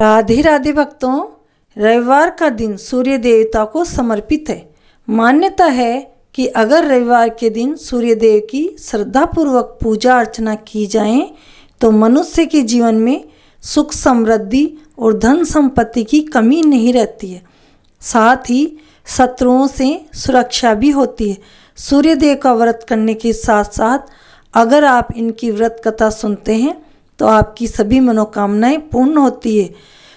राधे राधे भक्तों, रविवार का दिन सूर्य देवता को समर्पित है। मान्यता है कि अगर रविवार के दिन सूर्य देव की श्रद्धापूर्वक पूजा अर्चना की जाए तो मनुष्य के जीवन में सुख समृद्धि और धन संपत्ति की कमी नहीं रहती है। साथ ही शत्रुओं से सुरक्षा भी होती है। सूर्य देव का व्रत करने के साथ साथ अगर आप इनकी व्रत कथा सुनते हैं तो आपकी सभी मनोकामनाएं पूर्ण होती है।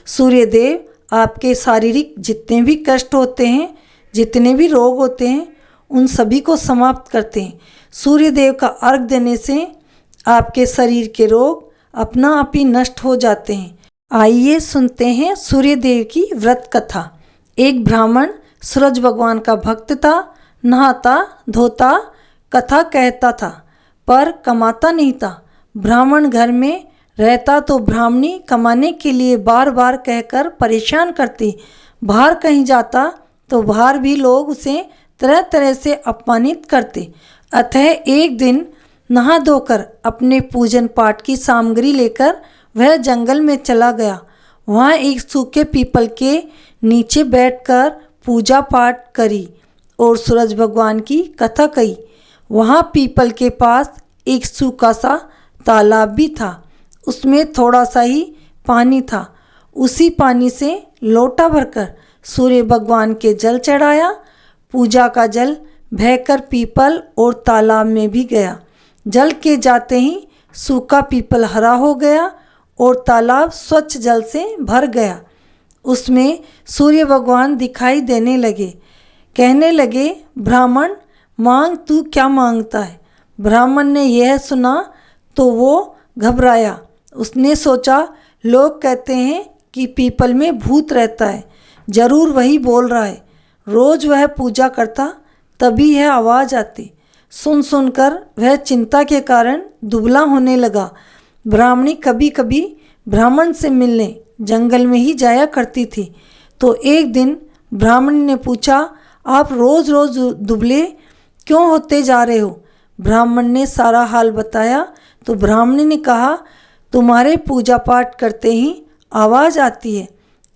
सूर्य देव आपके शारीरिक जितने भी कष्ट होते हैं, जितने भी रोग होते हैं, उन सभी को समाप्त करते हैं। सूर्य देव का अर्घ देने से आपके शरीर के रोग अपना आप ही नष्ट हो जाते हैं। आइए सुनते हैं सूर्य देव की व्रत कथा। एक ब्राह्मण सूरज भगवान का भक्त था। नहाता धोता कथा कहता था पर कमाता नहीं था। ब्राह्मण घर में रहता तो ब्राह्मणी कमाने के लिए बार बार कहकर परेशान करती। बाहर कहीं जाता तो बाहर भी लोग उसे तरह तरह से अपमानित करते। अतः एक दिन नहा धोकर अपने पूजन पाठ की सामग्री लेकर वह जंगल में चला गया। वहाँ एक सूखे पीपल के नीचे बैठकर पूजा पाठ करी और सूरज भगवान की कथा कही। वहाँ पीपल के पास एक सूखा सा तालाब भी था। उसमें थोड़ा सा ही पानी था। उसी पानी से लोटा भरकर सूर्य भगवान के जल चढ़ाया। पूजा का जल बहकर पीपल और तालाब में भी गया। जल के जाते ही सूखा पीपल हरा हो गया और तालाब स्वच्छ जल से भर गया। उसमें सूर्य भगवान दिखाई देने लगे। कहने लगे, ब्राह्मण मांग, तू क्या मांगता है? ब्राह्मण ने यह सुना तो वो घबराया। उसने सोचा, लोग कहते हैं कि पीपल में भूत रहता है, जरूर वही बोल रहा है। रोज वह पूजा करता तभी यह आवाज़ आती। सुन सुनकर वह चिंता के कारण दुबला होने लगा। ब्राह्मणी कभी कभी ब्राह्मण से मिलने जंगल में ही जाया करती थी। तो एक दिन ब्राह्मणी ने पूछा, आप रोज़ रोज़ दुबले क्यों होते जा रहे हो? ब्राह्मण ने सारा हाल बताया तो ब्राह्मणी ने कहा, तुम्हारे पूजा पाठ करते ही आवाज़ आती है।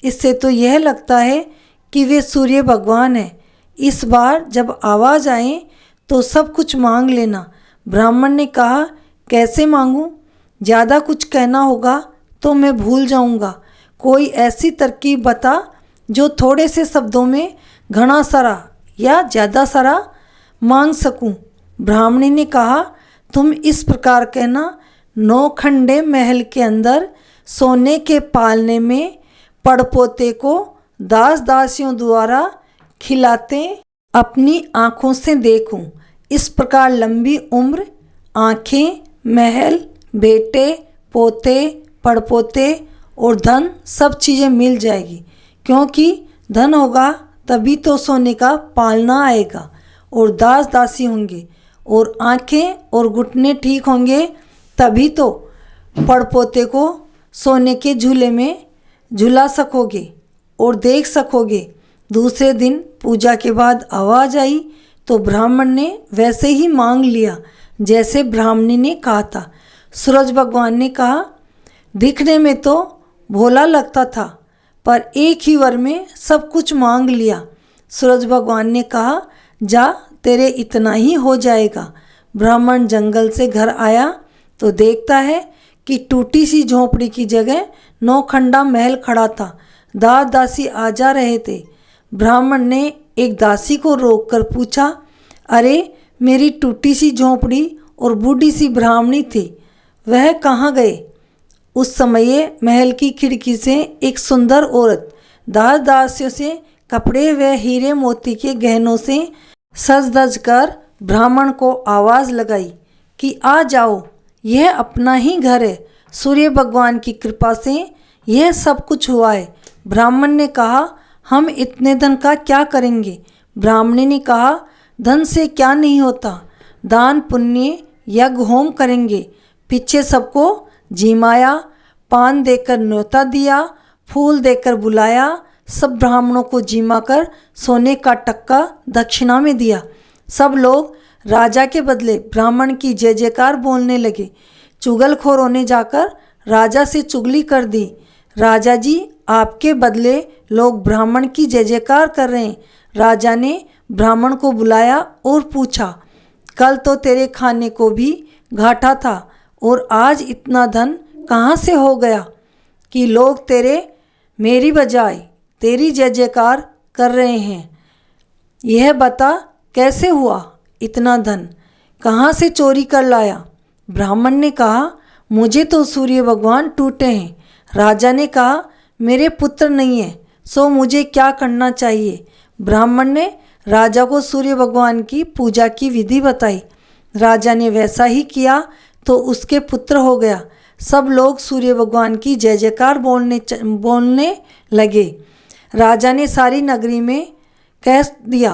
इससे तो यह लगता है कि वे सूर्य भगवान हैं। इस बार जब आवाज़ आए तो सब कुछ मांग लेना। ब्राह्मण ने कहा, कैसे मांगूं? ज़्यादा कुछ कहना होगा तो मैं भूल जाऊंगा। कोई ऐसी तरकीब बता जो थोड़े से शब्दों में घना सारा या ज़्यादा सारा मांग सकूं। ब्राह्मणी ने कहा, तुम इस प्रकार कहना, 9 खंडे महल के अंदर सोने के पालने में पड़पोते को दास दासियों द्वारा खिलाते अपनी आँखों से देखूं। इस प्रकार लंबी उम्र, आँखें, महल, बेटे, पोते, पड़पोते और धन सब चीज़ें मिल जाएगी। क्योंकि धन होगा तभी तो सोने का पालना आएगा और दास दासी होंगे, और आँखें और घुटने ठीक होंगे तभी तो पड़पोते को सोने के झूले में झुला सकोगे और देख सकोगे। दूसरे दिन पूजा के बाद आवाज़ आई तो ब्राह्मण ने वैसे ही मांग लिया जैसे ब्राह्मणी ने कहा था। सूरज भगवान ने कहा, दिखने में तो भोला लगता था पर एक ही वर में सब कुछ मांग लिया। सूरज भगवान ने कहा, जा, तेरे इतना ही हो जाएगा। ब्राह्मण जंगल से घर आया तो देखता है कि टूटी सी झोंपड़ी की जगह 9 खंडा महल खड़ा था। दास दासी आ जा रहे थे। ब्राह्मण ने एक दासी को रोककर पूछा, अरे, मेरी टूटी सी झोंपड़ी और बूढ़ी सी ब्राह्मणी थी, वह कहाँ गए? उस समय महल की खिड़की से एक सुंदर औरत दास दासियों से कपड़े व हीरे मोती के गहनों से सज धज कर ब्राह्मण को आवाज़ लगाई कि आ जाओ, यह अपना ही घर है। सूर्य भगवान की कृपा से यह सब कुछ हुआ है। ब्राह्मण ने कहा, हम इतने धन का क्या करेंगे? ब्राह्मणी ने कहा, धन से क्या नहीं होता, दान पुण्य यज्ञ होम करेंगे। पीछे सबको जिमाया, पान देकर न्योता दिया, फूल देकर बुलाया। सब ब्राह्मणों को जिमा कर सोने का टक्का दक्षिणा में दिया। सब लोग राजा के बदले ब्राह्मण की जय जयकार बोलने लगे। चुगलखोरों ने जाकर राजा से चुगली कर दी। राजा जी, आपके बदले लोग ब्राह्मण की जय जयकार कर रहे हैं। राजा ने ब्राह्मण को बुलाया और पूछा, कल तो तेरे खाने को भी घाटा था और आज इतना धन कहाँ से हो गया कि लोग मेरी बजाय तेरी जय जयकार कर रहे हैं। यह बता कैसे हुआ, इतना धन कहाँ से चोरी कर लाया। ब्राह्मण ने कहा, मुझे तो सूर्य भगवान टूटे हैं। राजा ने कहा, मेरे पुत्र नहीं है, सो मुझे क्या करना चाहिए। ब्राह्मण ने राजा को सूर्य भगवान की पूजा की विधि बताई। राजा ने वैसा ही किया तो उसके पुत्र हो गया। सब लोग सूर्य भगवान की जय जयकार बोलने लगे। राजा ने सारी नगरी में कह दिया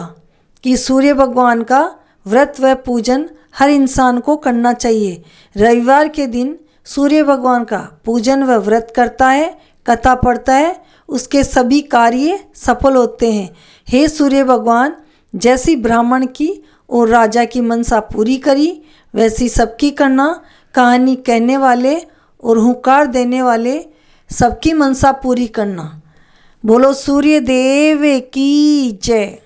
कि सूर्य भगवान का व्रत व पूजन हर इंसान को करना चाहिए। रविवार के दिन सूर्य भगवान का पूजन व व्रत करता है, कथा पढ़ता है, उसके सभी कार्य सफल होते हैं। हे सूर्य भगवान, जैसी ब्राह्मण की और राजा की मनसा पूरी करी वैसी सबकी करना। कहानी कहने वाले और हुंकार देने वाले सबकी मनसा पूरी करना। बोलो सूर्य देव की जय।